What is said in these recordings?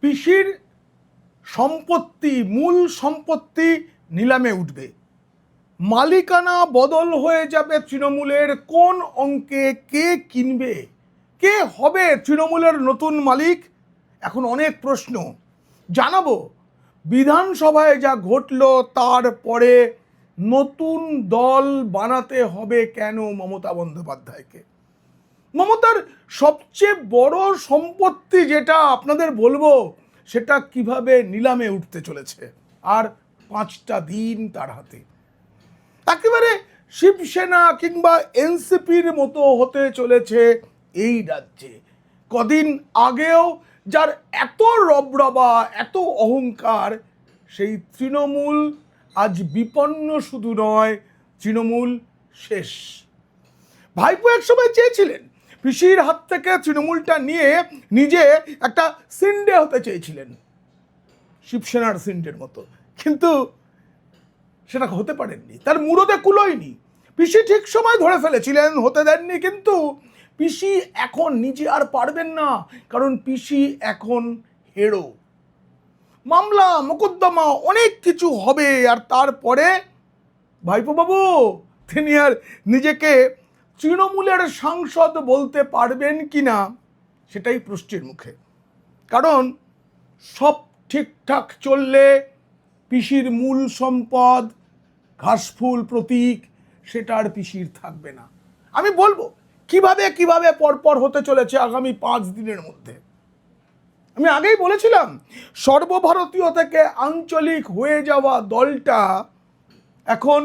পিসির সম্পত্তি, মূল সম্পত্তি নিলামে উঠবে। মালিকানা বদল হয়ে যাবে তৃণমূলের। কোন অঙ্কে কে কিনবে, কে হবে তৃণমূলের নতুন মালিক, এখন অনেক প্রশ্ন। জানাবো বিধানসভায় যা ঘটলো তারপরে নতুন দল বানাতে হবে কেন মমতা বন্দ্যোপাধ্যায়কে। মমতার সবচেয়ে বড় সম্পত্তি যেটা আপনাদের বলবো, সেটা কিভাবে নিলামে উঠতে চলেছে, আর 5টা দিন তার হাতে। একেবারে শিবসেনা কিংবা এনসিপির মতো হতে চলেছে এই রাজ্যে। কদিন আগেও যার এত রবরবা, এত অহংকার, সেই তৃণমূল আজ বিপন্ন শুধু নয়, তৃণমূল শেষ। ভাইপো একসময় চেয়েছিলেন পিসির হাত থেকে তৃণমূলটা নিয়ে নিজে একটা সিন্ডে হতে চেয়েছিলেন, শিবসেনার সিন্ডের মতো, কিন্তু সেটা হতে পারেননি, তার মুরদে কুলোয়নি। পিসি ঠিক সময় ধরে ফেলেছিলেন, হতে দেননি, কিন্তু পিসি এখন নিজে আর পারবেন না, কারণ পিসি এখন হেরো। মামলা মোকদ্দমা অনেক কিছু হবে, আর তারপরে ভাইপো বাবু তিনি আর নিজেকে তৃণমূলের সাংসদ বলতে পারবেন কিনা সেটাই প্রশ্নের মুখে। কারণ সব ঠিকঠাক চললে পিসির মূল সম্পদ ঘাসফুল প্রতীক সেটা আর পিসির থাকবে না। আমি বলবো কিভাবে কিভাবে পরপর হতে চলেছে আগামী 5 দিনের মধ্যে। আমি আগেই বলেছিলাম সর্বভারতীয় থেকে আঞ্চলিক হয়ে যাওয়া দলটা এখন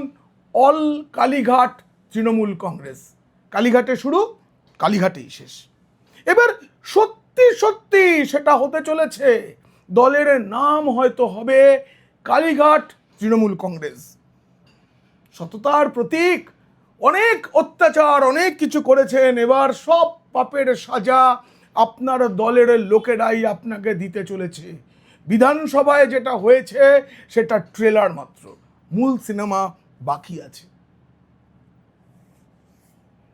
অল কালীঘাট তৃণমূল কংগ্রেস। কালীঘাটে শুরু, কালীঘাটেই শেষ। এবার সত্যি সত্যি সেটা হতে চলেছে। দলের নাম হয়তো হবে কালীঘাট তৃণমূল কংগ্রেস। সততার প্রতীক, অনেক অত্যাচার, অনেক কিছু করেছেন, এবার সব পাপের সাজা আপনার দলের লোকেরাই আপনাকে দিতে চলেছে। বিধানসভায় যেটা হয়েছে সেটা ট্রেলার মাত্র, মূল সিনেমা বাকি আছে।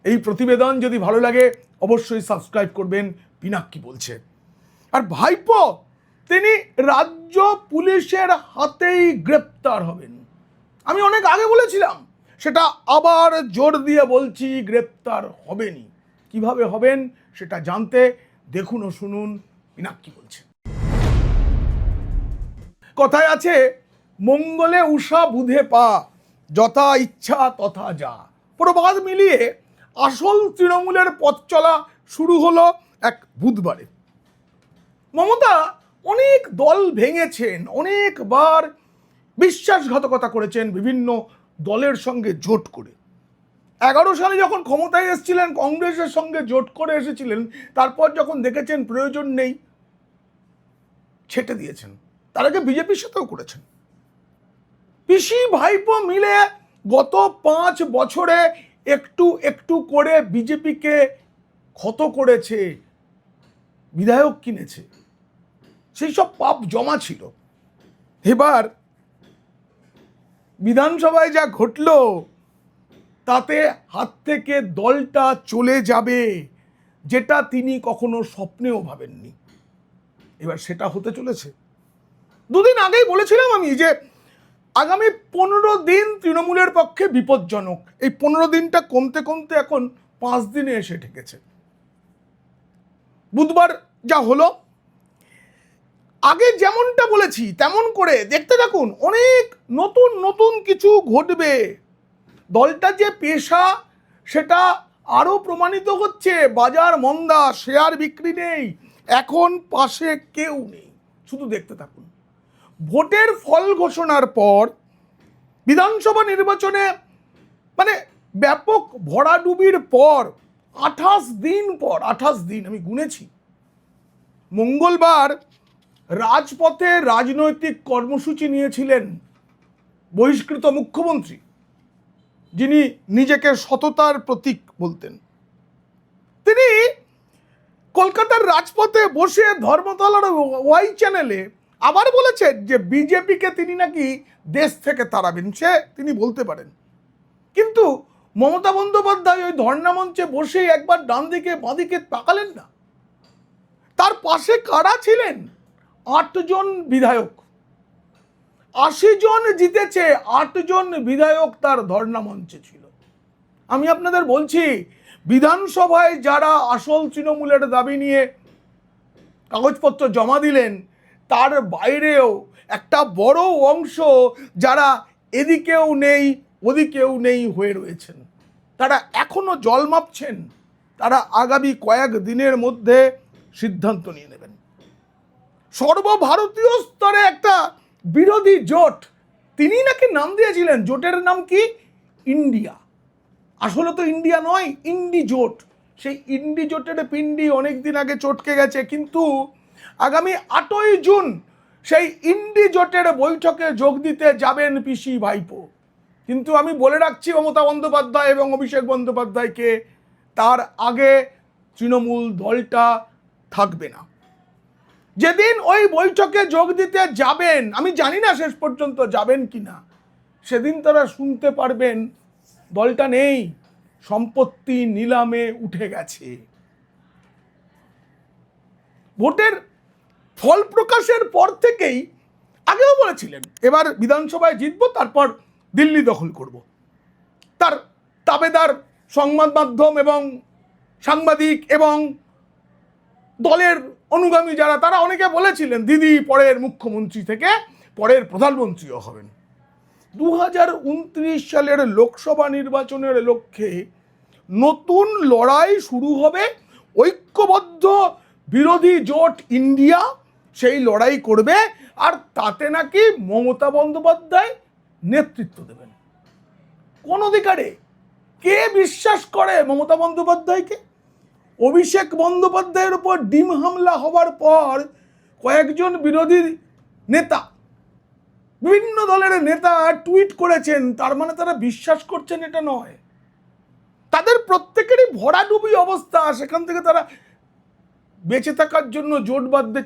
এই প্রতিবেদন যদি ভালো লাগে অবশ্যই সাবস্ক্রাইব করবেন। পিনাক্কি বলছে। আর ভাইপো তিনি রাজ্য পুলিশের হাতেই গ্রেপ্তার হবেন। আমি অনেক আগে বলেছিলাম, সেটা আবার জোর দিয়ে বলছি, গ্রেপ্তার হবেনই। কিভাবে হবেন সেটা জানতে দেখুন ও শুনুন পিনাক্কি বলছে। কথায় আছে মঙ্গলে উষা বুধে পা, যথা ইচ্ছা তথা যা। প্রবাদ মিলিয়ে আসল তৃণমূলের পথ চলা শুরু হলো এক বুধবারে। মমতা অনেক দল ভেঙেছেন, অনেকবার বিশ্বাসঘাতকতা করেছেন বিভিন্ন দলের সঙ্গে জোট করে। 11 সালে যখন ক্ষমতায় এসেছিলেন কংগ্রেসের সঙ্গে জোট করে এসেছিলেন, তারপর যখন দেখেছেন প্রয়োজন নেই ছেটে দিয়েছেন। তার আগে বিজেপির সাথেও করেছেন। পিসি ভাইপো মিলে গত 5 বছরে একটু একটু করে বিজেপিকে ক্ষত করেছে, বিধায়ক কিনেছে, সেই সব পাপ জমা ছিল। এবার বিধানসভায় যা ঘটল তাতে হাত থেকে দলটা চলে যাবে, যেটা তিনি কখনো স্বপ্নেও ভাবেননি। এবার সেটা হতে চলেছে। 2 দিন আগেই বলেছিলাম আমি যে আগামী 15 দিন তৃণমূলের পক্ষে বিপজ্জনক। এই 15 দিনটা কমতে কমতে এখন 5 দিনে এসে ঠেকেছে। বুধবার যা হলো, আগে যেমনটা বলেছি তেমন করে দেখতে থাকুন, অনেক নতুন নতুন কিছু ঘটবে। দলটা যে পেশা সেটা আরো প্রমাণিত হচ্ছে। বাজার মন্দা, শেয়ার বিক্রি নেই, এখন পাশে কেউ নেই, শুধু দেখতে থাকুন। ভোটের ফল ঘোষণার পর বিধানসভা নির্বাচনে মানে ব্যাপক ভরাডুবির পর 28 দিন পর, 28 দিন আমি গুনেছি, মঙ্গলবার রাজপথে রাজনৈতিক কর্মসূচি নিয়েছিলেন বহিষ্কৃত মুখ্যমন্ত্রী, যিনি নিজেকে সততার প্রতীক বলতেন। তিনি কলকাতার রাজপথে বসে ধর্মতলার ওয়াই চ্যানেলে আবার বলেছেন যে বিজেপিকে তিনি নাকি দেশ থেকে তাড়াবেন, সে তিনি বলতে পারেন। কিন্তু মমতা বন্দ্যোপাধ্যায় ওই ধর্ণা মঞ্চে বসে একবার ডান দিকে বাঁ দিকে তাকালেন না। তার পাশে কারা ছিলেন? 8 জন বিধায়ক, 80 জন জিতেছে, 8 জন বিধায়ক তার ধর্ণা মঞ্চে ছিল। আমি আপনাদের বলছি, বিধানসভায় যারা আসল তৃণমূলের দাবি নিয়ে কাগজপত্র জমা দিলেন, তার বাইরেও একটা বড় অংশ যারা এদিকেও নেই ওদিকেও নেই হয়ে রয়েছেন, তারা এখনো জল মাপছেন। তারা আগামী কয়েক দিনের মধ্যে সিদ্ধান্ত নিয়ে নেবেন। সর্বভারতীয় স্তরে একটা বিরোধী জোট, তিনি নাকি নাম দিয়েছিলেন, জোটের নাম কি? ইন্ডিয়া। আসলে তো ইন্ডিয়া নয়, ইন্ডি জোট। সেই ইন্ডি জোটের পিন্ডি অনেকদিন আগে চটকে গেছে, কিন্তু আগামী 8ই জুন সেই ইন্ডি জোটের বৈঠকে যোগ দিতে যাবেন পিসি ভাইপো। কিন্তু আমি বলে রাখছি মমতা বন্দ্যোপাধ্যায় এবং অভিষেক বন্দ্যোপাধ্যায়কে, তার আগে তৃণমূল দলটা থাকবে না। যেদিন ওই বৈঠকে যোগ দিতে যাবেন, আমি জানি না শেষ পর্যন্ত যাবেন কিনা, সেদিন তারা শুনতে পারবেন দলটা নেই, সম্পত্তি নিলামে উঠে গেছে। ভোটের ফল প্রকাশের পর থেকেই, আগেও বলেছিলেন এবার বিধানসভায় জিতবো, তারপর দিল্লি দখল করব। তার তাবেদার সংবাদ মাধ্যম এবং সাংবাদিক এবং দলের অনুগামী যারা, তারা অনেকে বলেছিলেন দিদি পরের মুখ্যমন্ত্রী থেকে পরের প্রধানমন্ত্রীও হবেন। 2029 সালের লোকসভা নির্বাচনের লক্ষ্যে নতুন লড়াই শুরু হবে। ঐক্যবদ্ধ বিরোধী জোট ইন্ডিয়া সেই লড়াই করবে, আর তাতে নাকি মমতা বন্দ্যোপাধ্যায় নেতৃত্ব দেবেন। কোন অধিকারে? কে বিশ্বাস করে মমতা বন্দ্যোপাধ্যায়কে? অভিষেক বন্দ্যোপাধ্যায়ের উপর ডিম হামলা হওয়ার পর কয়েকজন বিরোধী নেতা, বিভিন্ন দলের নেতা টুইট করেছেন, তার মানে তারা বিশ্বাস করছেন এটা নয়। তাদের প্রত্যেকেরই ভরাডুবি অবস্থা, সেখান থেকে তারা বেঁচে থাকার জন্য জোট বাঁধতে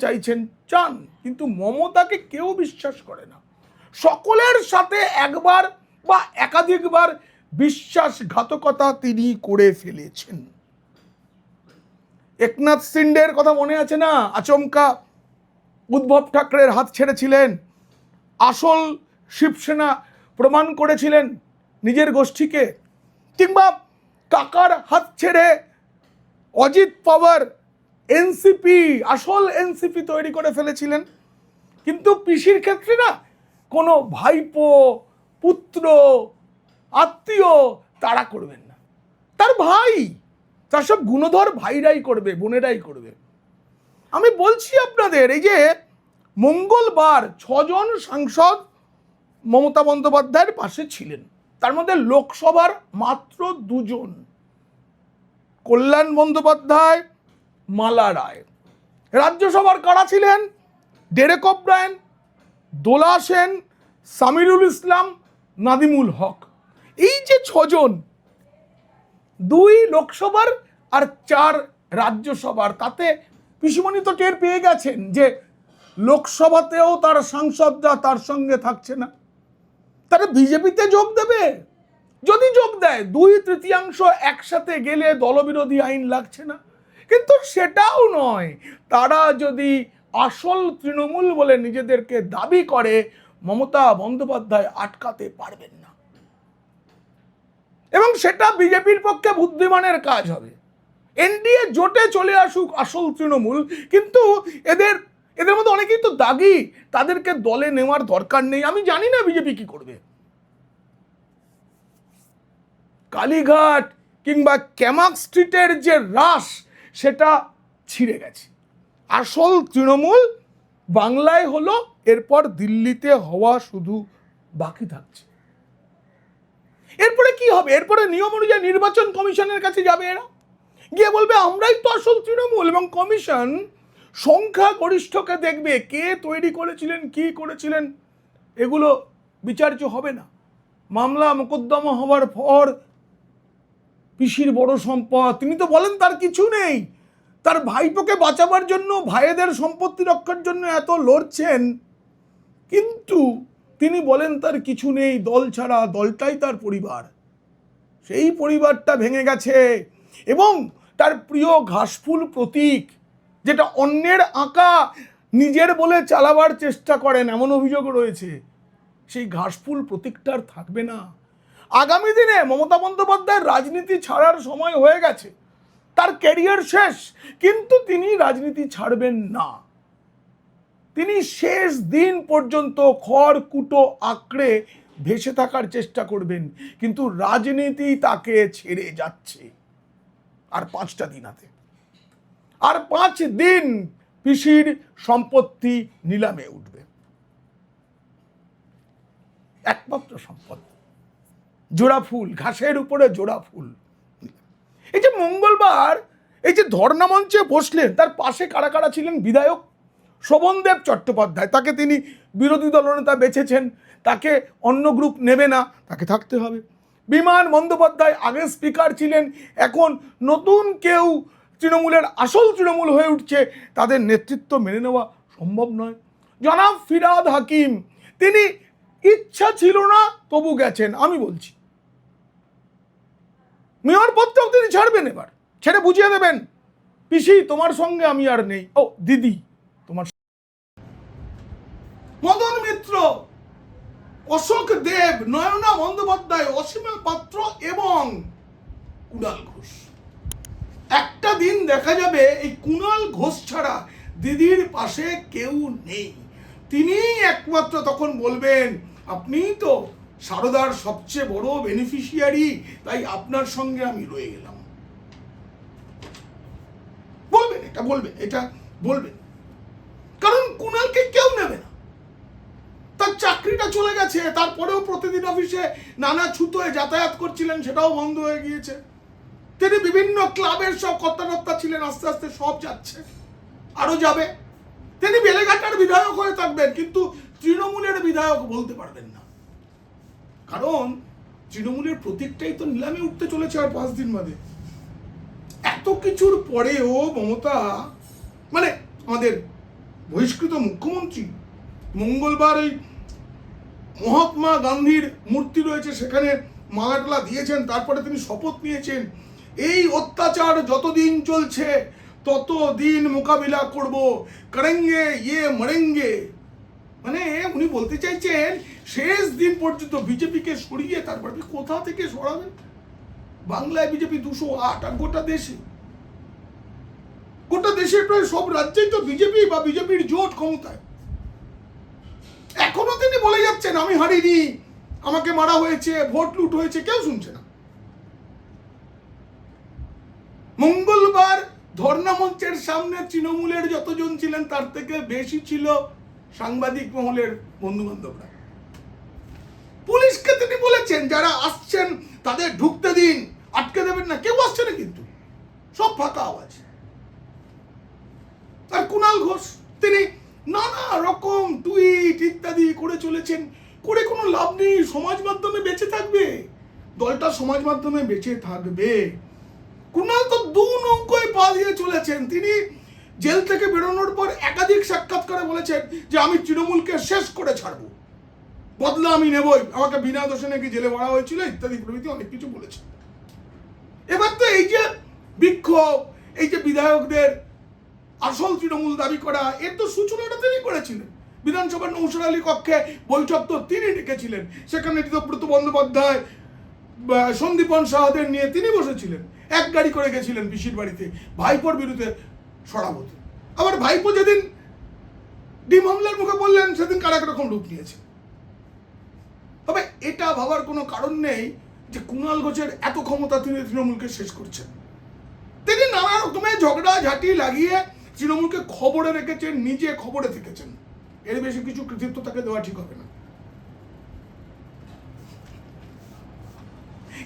চান, কিন্তু মমতাকে কেউ বিশ্বাস করে না। সকলের সাথে একবার বা একাধিকবার বিশ্বাসঘাতকতা তিনি করে ফেলেছেন। একনাথ শিন্ডের কথা মনে আছে না? আচমকা উদ্ধব ঠাকরের হাত ছেড়েছিলেন, আসল শিবসেনা প্রমাণ করেছিলেন নিজের গোষ্ঠীকে। কিংবা কাকার হাত ছেড়ে অজিত পাওয়ার এনসিপি, আসল এনসিপি তৈরি করে ফেলেছিলেন। কিন্তু পিসির ক্ষেত্রে না, কোনো ভাইপো, পুত্র, আত্মীয় তারা করবেন না। তার ভাই, তার সব গুণধর ভাইরাই করবে, বোনেরাই করবে। আমি বলছি আপনাদের, এই যে মঙ্গলবার 6 জন সাংসদ মমতা বন্দ্যোপাধ্যায়ের পাশে ছিলেন, তার মধ্যে লোকসভার মাত্র 2 জন, কল্যাণ বন্দ্যোপাধ্যায়, মালা রায়। রাজ্যসভার কারা ছিলেন? ডেরেক ওব্রায়েন, দোলা সেন, সামিরুল ইসলাম, নাদিমুল হক। এই যে 6 জন, 2 লোকসভার আর 4 রাজ্যসভার, তাতে পিসিমণি তো টের পেয়ে গেছেন যে লোকসভাতেও তার সাংসদরা তার সঙ্গে থাকছে না। তারা বিজেপিতে যোগ দেবে। যদি যোগ দেয়, 2/3 একসাথে গেলে দলবিরোধী আইন লাগছে না। কিন্তু সেটাও নয়, তারা যদি আসল তৃণমূল বলে নিজেদেরকে দাবি করে, মমতা বন্দ্যোপাধ্যায় আটকাতে পারবেন না। এবং সেটা বিজেপির পক্ষে বুদ্ধিমানের কাজ হবে। এনডিএ জোটে চলে আসুক আসল তৃণমূল, কিন্তু এদের মধ্যে অনেকেই তো দাগি, তাদেরকে দলে নেওয়ার দরকার নেই। আমি জানি না বিজেপি কি করবে। কালীঘাট কিংবা ক্যামাক স্ট্রিটের যে রাশ, সেটা ছিঁড়ে গেছে। আসল তৃণমূল বাংলায় হলো, এরপর দিল্লিতে হওয়া শুধু বাকি থাকছে। এরপরে কি হবে? এরপরে নিয়ম অনুযায়ী নির্বাচন কমিশনের কাছে যাবে, এরা গিয়ে বলবে আমরাই তো আসল তৃণমূল, এবং কমিশন সংখ্যাগরিষ্ঠকে দেখবে, কে তৈরি করেছিলেন, কি করেছিলেন, এগুলো বিচার্য হবে না। মামলা মোকদ্দমা হওয়ার পর পিসির বড় সম্পদ, তিনি তো বলেন তার কিছু নেই, তার ভাইপোকে বাঁচাবার জন্য, ভাইদের সম্পত্তি রক্ষার জন্য এত লড়ছেন, কিন্তু তিনি বলেন তার কিছু নেই, দল ছাড়া, দলটাই তার পরিবার। সেই পরিবারটা ভেঙে গেছে, এবং তার প্রিয় ঘাসফুল প্রতীক, যেটা অন্যের আঁকা নিজের বলে চালাবার চেষ্টা করেন, এমন অভিযোগ রয়েছে। সেই ঘাসফুল প্রতীকটার থাকবে না। আগামী দিনে মমতা বন্দ্যোপাধ্যায়ের রাজনীতি ছাড়ার সময় হয়ে গেছে, তার ক্যারিয়ার শেষ, কিন্তু তিনি রাজনীতি ছাড়বেন না। তিনি শেষ দিন পর্যন্ত খড়কুটো আঁকড়ে ভেসে থাকার চেষ্টা করবেন, কিন্তু রাজনীতি তাকে ছেড়ে যাচ্ছে। আর 5টা দিন হাতে, আর 5 দিন পিসির সম্পত্তি নিলামে উঠবে। একমাত্র সম্পদ জোড়া ফুল, ঘাসের উপরে জোড়া ফুল। এই যে মঙ্গলবার এই যে ধর্ণা মঞ্চে বসলেন, তার পাশে কারা কারা ছিলেন? বিধায়ক শোভনদেব চট্টোপাধ্যায়, তাকে তিনি বিরোধী দলনেতা বেছেছেন, তাকে অন্য গ্রুপ নেবে না, তাকে থাকতে হবে। বিমান বন্দ্যোপাধ্যায় আগে স্পিকার ছিলেন, এখন নতুন কেউ তৃণমূলের আসল তৃণমূল হয়ে উঠছে, তাদের নেতৃত্ব মেনে নেওয়া সম্ভব নয়। জনাব ফিরহাদ হাকিম, তিনি ইচ্ছা ছিল না তবু গেছেন। আমি বলছি মেয়র পদটাও তিনি ছাড়বেন, এবার ছেড়ে বুঝিয়ে দেবেন, পিসি তোমার সঙ্গে আমি আর নেই, ও দিদি তোমার। মদন মিত্র, অশোক দেব, নয়না বন্দ্যোপাধ্যায়, অসীমা পাত্র এবং কুণাল ঘোষ। একটা দিন দেখা যাবে এই কুণাল ঘোষ ছাড়া দিদির পাশে কেউ নেই। তিনি একমাত্র তখন বলবেন, আপনিই তো সারদার সবচেয়ে বড় বেনিফিশিয়ারি, তাই আপনার সঙ্গে আমি রয়ে গেলাম। বলবেন এটা, বলবেন এটা, বলবেন, কারণ কুণালকে কেউ নেবে না। তার চাকরিটা চলে গেছে, তারপরেও প্রতিদিন অফিসে নানা ছুতোয় যাতায়াত করছিলেন, সেটাও বন্ধ হয়ে গিয়েছে। তিনি বিভিন্ন ক্লাবের সব কর্তাকর্তা ছিলেন, আস্তে আস্তে সব যাচ্ছে, আরো যাবে। তিনি বেলেঘাটার বিধায়ক হয়ে থাকবেন, কিন্তু তৃণমূলের বিধায়ক বলতে পারবেন না, কারণ তৃণমূলের প্রতীকটাই তো নিলামে উঠতে চলেছে আর 5 দিন বাদে। এত কিছুর পরেও মমতা, মানে আমাদের বহিষ্কৃত মুখ্যমন্ত্রী, মঙ্গলবার ওই মহাত্মা গান্ধীর মূর্তি রয়েছে সেখানে মালাটা দিয়েছেন, তারপরে তিনি শপথ নিয়েছেন, এই অত্যাচার যতদিন চলছে ততদিন মোকাবিলা করব, করেঙ্গে ইয়ে মরেঙ্গে। মানে উনি বলতে চাইছেন শেষ দিন পর্যন্ত বিজেপিকে সরিয়ে, তারপর কোথা থেকে সরাবেন? বাংলায় বিজেপি 208, আর গোটা দেশে প্রায় সব রাজ্যেই তো বিজেপি বা বিজেপির জোট ক্ষমতায়। এখনো তিনি বলে যাচ্ছেন আমি হারিনি, আমাকে মারা হয়েছে, ভোট লুট হয়েছে, কেউ শুনছে না। মঙ্গলবার ধর্ণা মঞ্চের সামনে তৃণমূলের যতজন ছিলেন তার থেকে বেশি ছিল সাংবাদিক মহলের বন্ধু বান্ধবরা। পুলিশকে তিনি বলেছেন যারা আসছেন তাদের ঢুকতে দিন, আটকে দেবেন না, কেউ আসছে না, কিন্তু সব ফাঁকা আওয়াজ। আর কুণাল ঘোষ, তিনি নানা রকম টুইট ইত্যাদি করে চলেছেন, করে কোনো লাভ নেই। সমাজ মাধ্যমে বেঁচে থাকবে, দলটা সমাজ মাধ্যমে বেঁচে থাকবে। কুণাল তো 2 নৌকোয় পা দিয়ে চলেছেন। তিনি জেল থেকে বেরোনোর পর একাধিক সাক্ষাৎকারে বলেছেন যে আমি তৃণমূলকে শেষ করে ছাড়বো, বদলা আমি নেবই, আমাকে বিনা দোষে নাকি জেলে মারা হয়েছিল ইত্যাদি প্রভৃতি অনেক কিছু বলেছেন। এবার তো এই যে বিক্ষোভ, এই যে বিধায়কদের আসল তৃণমূল দাবি করা, এর তো সূচনাটা তিনি করেছিলেন। বিধানসভার নৌশার আলী কক্ষে বৈঠক তো তিনি ডেকেছিলেন, সেখানে ঋতব্রত বন্দ্যোপাধ্যায়, সন্দীপন সাহাদের নিয়ে তিনি বসেছিলেন, এক গাড়ি করে গেছিলেন পিসির বাড়িতে ভাইপোর বিরুদ্ধে সরব হতে। আবার ভাইপো যেদিন ডিম হামলার মুখে বললেন সেদিন কারা রকম রূপ নিয়েছে। তবে এটা ভাবার কোনো কারণ নেই যে কুণাল ঘোষের এত ক্ষমতা, তিনি তৃণমূলকে শেষ করছেন। তিনি নানা রকমের ঝগড়া ঝাঁটি লাগিয়ে তৃণমূলকে খবরে রেখেছেন, নিজে খবরে থেকেছেন। এর বেশি কিছু কৃতিত্ব তাকে দেওয়া ঠিক হবে না,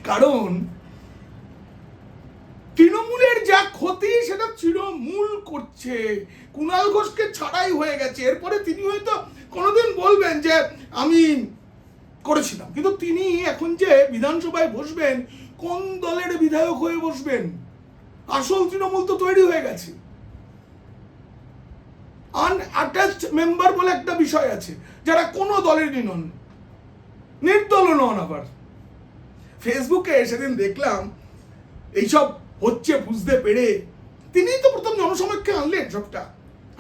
কারণ তৃণমূলের যা ক্ষতি সেটা তৃণমূল করছে, কুণাল ঘোষকে ছাড়াই হয়ে গেছে। এরপরে তিনি হয়তো কোনোদিন বলবেন যে আমি করেছিলাম, কিন্তু তিনি এখন যে বিধানসভায় বসবেন, কোন দলের বিধায়ক হয়ে বসবেন? আসল তৃণমূল তো তৈরি হয়ে গেছে। আনঅ্যাটাচড মেম্বার বলে একটা বিষয় আছে, যারা কোনো দলেরই নন, নির্দল নন। আবার ফেসবুকে সেদিন দেখলাম এইসব হচ্ছে বুঝতে পেরে তিনি তো প্রথম জনসমক্ষে আনলেন সবটা,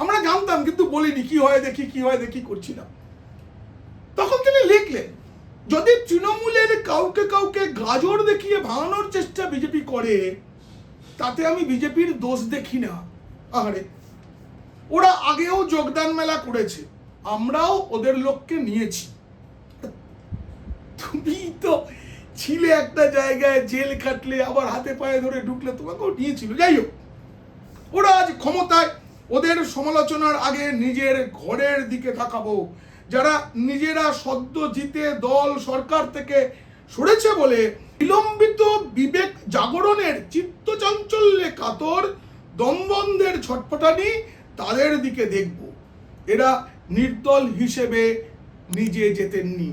আমরা জানতাম কিন্তু বলিনি, কি হয় দেখি করছিলাম। তখন তিনি লিখলেন, যদি তৃণমূলের কাউকে কাউকে গাজর দেখিয়ে ভাঙানোর চেষ্টা বিজেপি করে, তাতে আমি বিজেপির দোষ দেখি না। আরে ওরা আগেও যোগদান মেলা করেছে, আমরাও ওদের লোককে নিয়েছি। তুমি তো ছিলে একটা জায়গায়, জেল খাটলে, আবার হাতে পায়ে ধরে ঢুকলে, তোমাকেও নিয়েছিল। যাই হোক, ওরা আজ ক্ষমতায়, ওদের সমালোচনার আগে নিজের ঘরের দিকে তাকাবো। যারা নিজেরা সদ্য জিতে দল সরকার থেকে সরেছে বলে বিলম্বিত বিবেক জাগরণের চিত্তচাঞ্চল্যে কাতর দমবন্ধের ছটফটানি, তাদের দিকে দেখব। এরা নির্দল হিসেবে নিজে যেতেননি,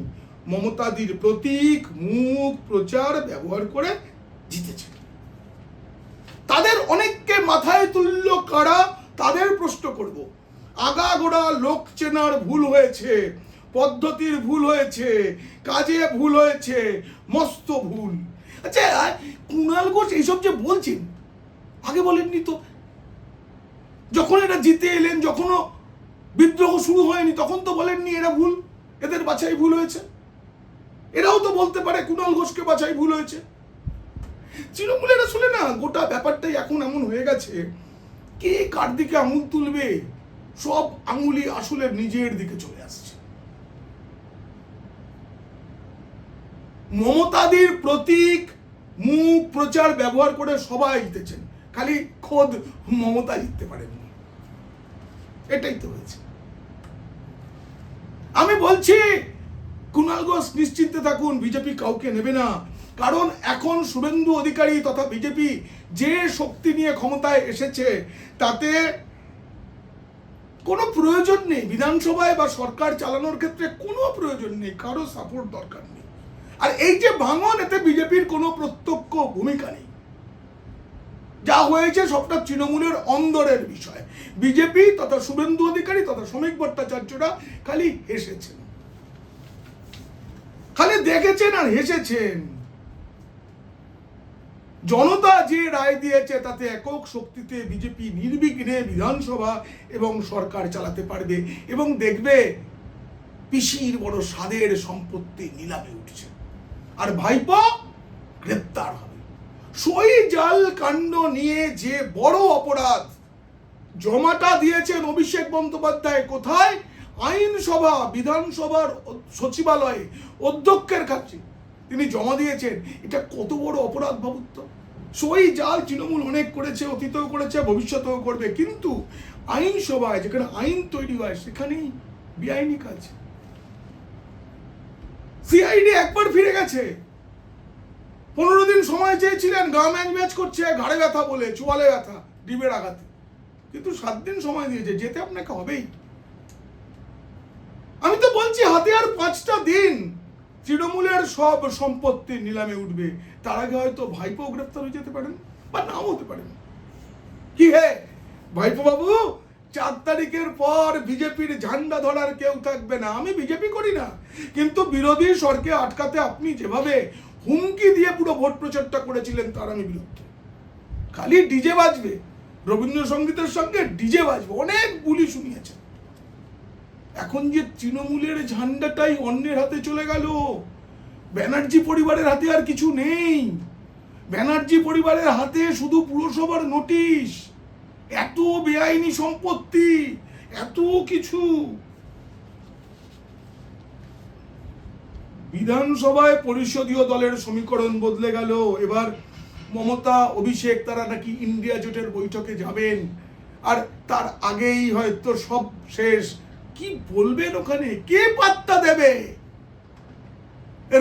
মমতাদির প্রতীক, মুখ, প্রচার ব্যবহার করে জিতেছে। তাদের অনেককে মাথায় তুলল কারা, তাদের প্রশ্ন করব। আগাগোড়া লোক চেনার ভুল হয়েছে, পদ্ধতির ভুল হয়েছে, কাজে ভুল হয়েছে, মস্ত ভুল। আচ্ছা, কুণাল ঘোষ এইসব যে বলছেন, আগে বলেননি তো? যখন এরা জিতে এলেন, যখনও বিদ্রোহ শুরু হয়নি, তখন তো বলেননি এরা ভুল, এদের বাছাই ভুল হয়েছে? এরাও তো বলতে পারে কুণাল ঘোষকে বাছাই ভুল হয়েছে। তৃণমূলের আসলে না গোটা ব্যাপারটাই এখন এমন হয়ে গেছে, কে কার দিকে আঙুল তুলবে, সব আঙুলি আসলে নিজের দিকে চলে আসছে। মমতাদির প্রতীক, মুখ, প্রচার ব্যবহার করে সবাই জিতেছেন, খালি খোদ মমতা জিততে পারেননি। এটাই তো হয়েছে। আমি বলছি, কুণাল ঘোষ নিশ্চিন্তে থাকুন, বিজেপি কাউকে নেবে না। কারণ এখন শুভেন্দু অধিকারী তথা বিজেপি যে শক্তি নিয়ে ক্ষমতায় এসেছে, তাতে কোনো প্রয়োজন নেই, বিধানসভায় বা সরকার চালানোর ক্ষেত্রে কোনো প্রয়োজন নেই, কারো সাপোর্ট দরকার নেই। আর এই যে ভাঙন, এতে বিজেপির কোনো প্রত্যক্ষ ভূমিকা নেই। যা হয়েছে সবটা তৃণমূলের অন্দরের বিষয়। বিজেপি তথা শুভেন্দু অধিকারী তথা শ্রমিক ভট্টাচার্যরা খালি হেসেছেন, খালি দেখেছেন আর হেসেছেন। জনতা যে রায় দিয়েছে, তাতে একক শক্তিতে বিজেপি নির্বিঘ্নে বিধানসভা এবং সরকার চালাতে পারবে, এবং দেখবে পিসির বড় স্বাদের সম্পত্তি নিলামে উঠছে, আর ভাইপো গ্রেপ্তার হবে। সই জাল কাণ্ড নিয়ে যে বড় অপরাধ জমাটা দিয়েছেন অভিষেক বন্দ্যোপাধ্যায়, কোথায়? আইনসভা, বিধানসভার সচিবালয়ে অধ্যক্ষের কাছে তিনি জমা দিয়েছেন। এটা কত বড় অপরাধ ভাবুন তো। সই জাল তৃণমূল অনেক করেছে, অতীতেও করেছে, ভবিষ্যতেও করবে, কিন্তু আইনসভায় যেখানে আইন তৈরি হয়, সেখানেই বেআইনি কাজ। সিআইডি একবার ফিরে গেছে, 15 দিন সময় চেয়েছিলেন, গা ম্যাচ করছে, ঘাড়ে ব্যথা বলে, চোয়ালে ব্যথা, ডিবের আঘাতে, কিন্তু 7 দিন সময় দিয়েছে, যেতে আপনাকে হবেই। আমি তো বলছি, হাতে আর 5টা দিন, তৃণমূলের সব সম্পত্তি নিলামে উঠবে। তার আগে হয়তো ভাইপো গ্রেপ্তার হয়ে যেতে পারেন, বা নাও হতে পারেন। কি হে ভাইপো বাবু, 4 তারিখের পর বিজেপির ঝান্ডা ধরার কেউ থাকবে না। আমি বিজেপি করি না, কিন্তু বিরোধী স্বরকে আটকাতে আপনি যেভাবে হুমকি দিয়ে পুরো ভোট প্রচারটা করেছিলেন, তার আমি বিরুদ্ধে। খালি ডিজে বাজবে, রবীন্দ্রসঙ্গীতের সঙ্গে ডিজে বাজবে, অনেক বুলি শুনিয়েছে। এখন যে তৃণমূলের ঝান্ডাটাই অন্যের হাতে চলে গেল, ব্যানার্জি পরিবারের হাতে আর কিছু নেই। ব্যানার্জি পরিবারের হাতে শুধু পুরসভার নোটিশ, এত বেআইনি সম্পত্তি, এত কিছু। বিধানসভায় পরিষদীয় দলের সমীকরণ বদলে গেল। এবার মমতা, অভিষেক তারা নাকি ইন্ডিয়া জোটের বৈঠকে যাবেন, আর তার আগেই হয়তো সব শেষ। কি বলবেন ওখানে, কে পাত্তা দেবে?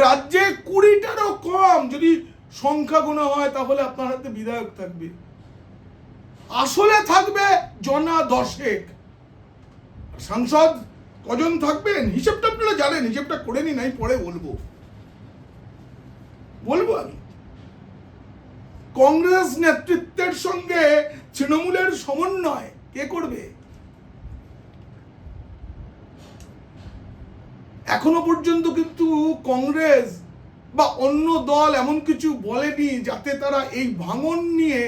রাজ্যে 20টারও কম যদি সংখ্যা গোনা হয়, তাহলে আপনার হাতে বিধায়ক থাকবে, আসলে থাকবে জনা 10 সাংসদ কজন থাকবেন হিসেবটা আপনারা জানেন, হিসেবটা করে নি, নাই পরে বলবো আমি। কংগ্রেস নেতৃত্বের সঙ্গে তৃণমূলের সমন্বয় কে করবে? এখনো পর্যন্ত কিন্তু কংগ্রেস বা অন্য দল এমন কিছু বলেনি যাতে তারা এই ভাঙন নিয়ে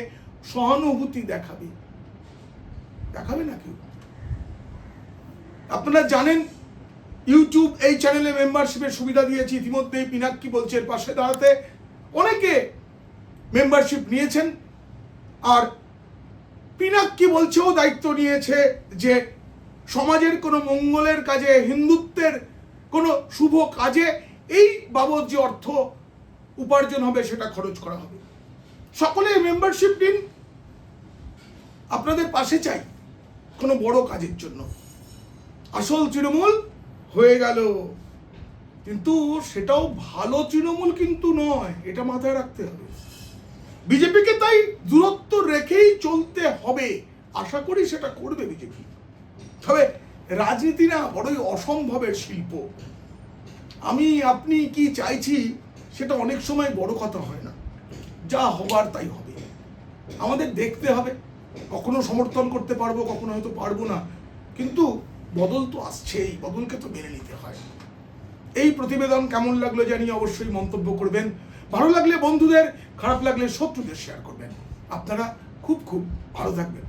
সহানুভূতি দেখাবে না কেউ। আপনারা জানেন ইউটিউব এই চ্যানেলে মেম্বারশিপের সুবিধা দিয়েছি ইতিমধ্যেই। পিনাক্কি বলছে এর পাশে দাঁড়াতে, অনেকে মেম্বারশিপ নিয়েছেন। আর পিনাক্কি বলছেও দায়িত্ব নিয়েছে যে সমাজের কোনো মঙ্গলের কাজে, হিন্দুত্বের কোনো শুভ কাজে এই বাবদ যে অর্থ উপার্জন হবে সেটা খরচ করা হবে। সকলে মেম্বারশিপ নিন, আপনাদের পাশে চাই কোনো বড় কাজের জন্য। আসল তৃণমূল হয়ে গেল, কিন্তু সেটাও ভালো তৃণমূল কিন্তু নয়, এটা মাথায় রাখতে হবে। বিজেপিকে তাই দূরত্ব রেখেই চলতে হবে, আশা করি সেটা করবে বিজেপি। তবে রাজনীতি না বড়ই অসম্ভবের শিল্প। আমি আপনি কি চাইছি সেটা অনেক সময় বড় কথা হয় না, যা হবার তাই হবে। আমাদের দেখতে হবে, কখনো সমর্থন করতে পারবো, কখনো হয়তো পারবো না, কিন্তু বদল তো আসছেই, বদলকে তো মেনে নিতে হয়। এই প্রতিবেদন কেমন লাগলো জানিয়ে অবশ্যই মন্তব্য করবেন। ভালো লাগলে বন্ধুদের, খারাপ লাগলে শত্রুদের শেয়ার করবেন। আপনারা খুব খুব ভালো থাকবেন।